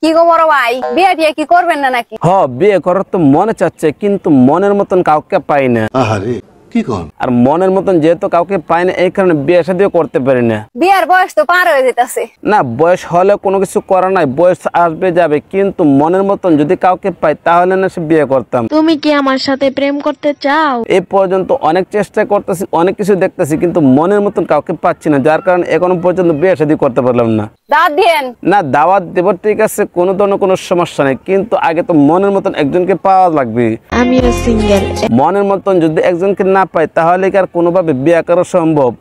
কি গো বড় ভাই, বিয়ে টিয়ে কি করবেন না নাকি? বিয়ে করার তো মনে চাচ্ছে, কিন্তু মনের মতন কাউকে পাই না। আর মনের মতন যেহেতু কাউকে পাই না, এই কারণে বিয়ে শাদীও করতে পারি না। বিয়ের বয়স তো পার হয়ে যেতেছে। না, বয়স হলে কোনো কিছু করার নাই, বয়স আসবে যাবে, কিন্তু মনের মতন যদি কাউকে পাই তাহলে না সে বিয়ে করতাম। তুমি কি আমার সাথে প্রেম করতে চাও? এই পর্যন্ত অনেক চেষ্টা করতেছি, অনেক কিছু দেখতেছি, কিন্তু মনের মতন কাউকে পাচ্ছি না, যার কারণে এখনো পর্যন্ত বিয়ে শাদী করতে পারলাম না। দাওয়াত দিয়েন না, দাওয়াত দেব ঠিক আছে, কোনো ধরনের কোনো সমস্যা নেই, কিন্তু আগে তো মনের মতন একজনকে পাওয়া লাগবে। আমিও সিঙ্গেল। মনের মতন যদি একজনকে না পাই তাহলে কি আর কোনোভাবে বিয়ে করা সম্ভব?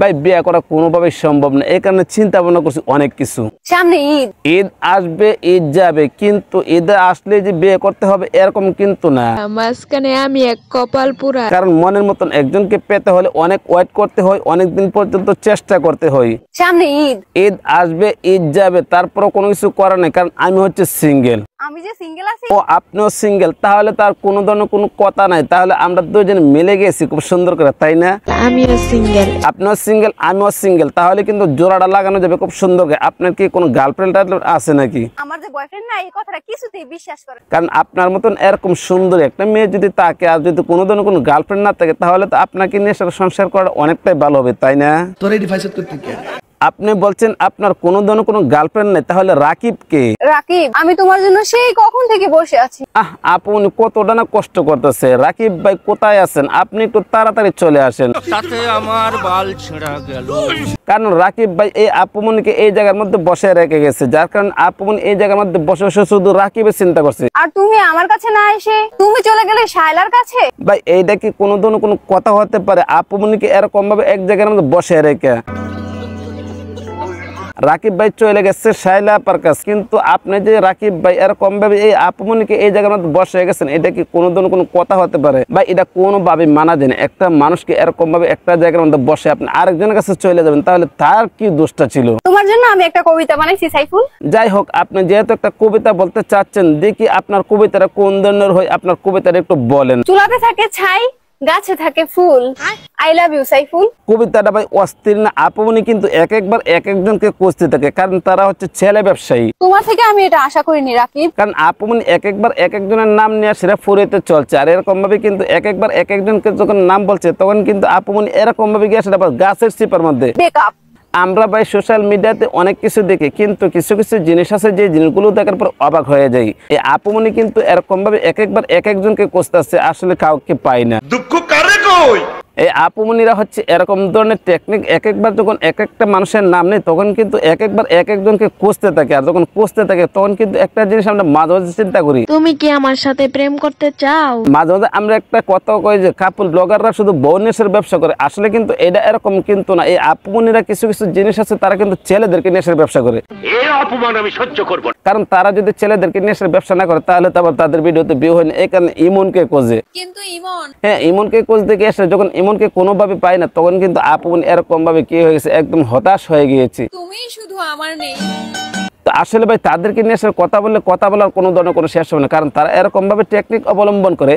ভাই, বিয়ে করা কোনোভাবে সম্ভব না, এই কারণে চিন্তা ভাবনা করছি অনেক কিছু। সামনে ঈদ, ঈদ আসবে, ঈদ যাবে, কিন্তু ঈদে আসলে যে বিয়ে করতে হবে এরকম কিন্তু না। মাঝখানে আমি এক কপাল পুরা। কারণ মনের মতন একজনকে পেতে হলে অনেক ওয়েট করতে হয়, অনেক দিন পর্যন্ত চেষ্টা করতে হয়। সামনে ঈদ, ঈদ আসবে, ঈদ যাবে, তারপরও কোনো কিছু করার নেই, কারণ আমি হচ্ছে সিঙ্গেল। আমি যে সিঙ্গেল আছি। ও আপনিও সিঙ্গেল, তাহলে তার কোনো ধরনের কোনো কথা নাই, তাহলে আমরা দুজন মিলে গেছি খুব সুন্দর করে, তাই না? আমিও সিঙ্গেল। আপনিও সিঙ্গেল, আমিও সিঙ্গেল, তাহলে কিন্তু জোড়াটা লাগানো যাবে খুব সুন্দর করে। আপনার কি কোনো গার্লফ্রেন্ড আছে নাকি? আমার যে বয়ফ্রেন্ড না, এই কথাটা কিছুতেই বিশ্বাস করে। কারণ আপনার মতন এরকম সুন্দর একটা মেয়ে যদি থাকে, আর যদি কোনো ধরনের কোনো গার্লফ্রেন্ড না থাকে, তাহলে তো আপনাকে নিয়ে সংসার করা অনেকটাই ভালো হবে, তাই না? আপনি বলছেন আপনার কোনো ধরনের কোনো গার্লফ্রেন্ড নেই, তাহলে রাকিব কে? রাকিব, আমি তোমার জন্য সেই কখন থেকে বসে আছি। আপনি কতটা না কষ্ট করতেছে। রাকিব ভাই কোথায় আছেন? আপনি একটু তাড়াতাড়ি চলে আসেন। তাতে আমার বাল ছেঁড়া গেল। কারণ রাকিব ভাই এই আপুমনিকে এই জায়গার মধ্যে বসে রেখে গেছে, যার কারণে আপুমনি এই জায়গার মধ্যে বসে বসে শুধু রাকিবের চিন্তা করছে। আর তুমি আমার কাছে না এসে তুমি চলে গেলে শায়লার কাছে। ভাই, এইটা কি কোনো ধরনের কোনো কথা হতে পারে? আপুমনিকে এরকম ভাবে এক জায়গার মধ্যে বসে রেখে রাকিব ভাই চলে গেছে শায়লা আপার কাছে, কিন্তু আপনি যে রাকিব ভাই এরকম ভাবে এই আপুমনিকে এই জায়গার মধ্যে বসে গেছেন, এটা কি কোনো ধরনের কোনো কথা হতে পারে? ভাই, এটা কোনোভাবে মানা যায় না। একটা মানুষকে এরকম ভাবে একটা জায়গার মধ্যে বসে আপনি আরেকজনের কাছে চলে যাবেন, তাহলে তার কি দোষটা ছিল? তোমার জন্য আমি একটা কবিতা বানাইছি সাইফুল। যাই হোক, আপনি যেহেতু একটা কবিতা বলতে চাচ্ছেন, দেখি আপনার কবিতাটা কোন ধরনের হয়, আপনার কবিতাটা একটু বলেন। চুলাতে থাকে ছাই, গাছে থাকে ফুল, আই লাভ ইউ সাইফুল। কবিতাটা ভাই অস্থির না? আপুমনি কিন্তু একবার এক একজনকে খুঁজতে থাকে, কারণ তারা হচ্ছে ছেলে ব্যবসায়ী। তোমার থেকে আমি এটা আশা করিনি রাকিব। কারণ আপুমনি একবার এক একজনের নাম নিয়ে সেটা ফুরিতে চলছে, আর এরকম ভাবে কিন্তু একবার এক একজনকে যখন নাম বলছে, তখন কিন্তু আপুমনি এরকম ভাবে গিয়ে সেটা গাছের চিপার মধ্যে। বেকআপ। আমরা ভাই সোশ্যাল মিডিয়াতে অনেক কিছু দেখি, কিন্তু কিছু কিছু জিনিস আছে যে জিনিসগুলো দেখার পর অবাক হয়ে যায়। এই আপুমনি কিন্তু এরকম ভাবে একবার এক একজনকে খুঁজতেছে, আসলে কাউকে পায় না। দুঃখ কারে কই? এই আপুমনিরা হচ্ছে এরকম ধরনের টেকনিক, একবার যখন এক একটা মানুষের নাম নেই, তখন কিন্তু একবার এক একজনকে খুঁজতে থাকে, আর যখন খুঁজতে থাকে তখন কিন্তু একটা জিনিস আমরা মাঝে মাঝে চিন্তা করি। তুমি কি আমার সাথে প্রেম করতে চাও? মাঝে মাঝে আমরা একটা কথা কই যে কাপল ব্লগাররা শুধু বউ নেশার ব্যবসা করে, আসলে কিন্তু এটা এরকম কিন্তু না। এই আপুমনিরা কিছু কিছু জিনিস আছে, তারা কিন্তু ছেলেদেরকে নেশার ব্যবসা করে। এই অপমান আমি সহ্য করব না। কারণ তারা যদি ছেলেদেরকে নেশার ব্যবসা না করে, তাহলে তো আবার তাদের ভিডিওতে বিয়ে হয় না। এই কারণে ইমনকে খোঁজে। কিন্তু ইমন, হ্যাঁ, ইমনকে খুঁজতে গিয়ে এসে যখন ইমনকে কোনোভাবে পায় না, তখন কিন্তু আপুমনি এরকম ভাবে কি হয়ে গেছে, একদম হতাশ হয়ে গিয়েছে। তুমি শুধু আমার নেই। তো আসলে ভাই তাদেরকে নিয়ে এসে কথা বললে কথা বলার কোনো ধরনের কোনো শেষ হবে না, কারণ তারা এরকম ভাবে টেকনিক অবলম্বন করে।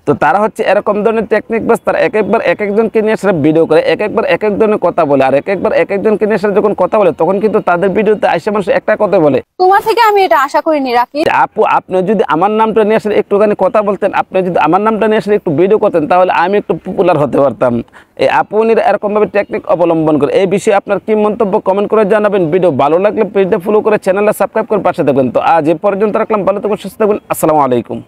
তো তারা হচ্ছে এরকম ধরনের টেকনিক বাস, তারা একবার এক একজনকে নিয়ে এসে ভিডিও করে, একবার এক এক ধরনের কথা বলে, আর একবার এক একজনকে নিয়ে এসে যখন কথা বলে, তখন কিন্তু তাদের ভিডিওতে আইসা মানুষ একটা কথা বলে। তোমার থেকে আমি এটা আশা করিনি রাকিব। আপু, আপনি যদি আমার নামটা নিয়ে আসলে একটুখানি কথা বলতেন, আপনি যদি আমার নামটা নিয়ে আসলে একটু ভিডিও করতেন, তাহলে আমি একটু পপুলার হতে পারতাম। এই আপুনিরা এরকম ভাবে টেকনিক অবলম্বন করে। এই বিষয়ে আপনার কি মন্তব্য কমেন্ট করে জানাবেন। ভিডিও ভালো লাগলে পেজটা ফলো করে চ্যানেলটা সাবস্ক্রাইব করে পাশে থাকবেন। তো আজ এ পর্যন্ত রাখলাম, ভালো থাকবেন, সুস্থ থাকবেন, আসসালামু আলাইকুম।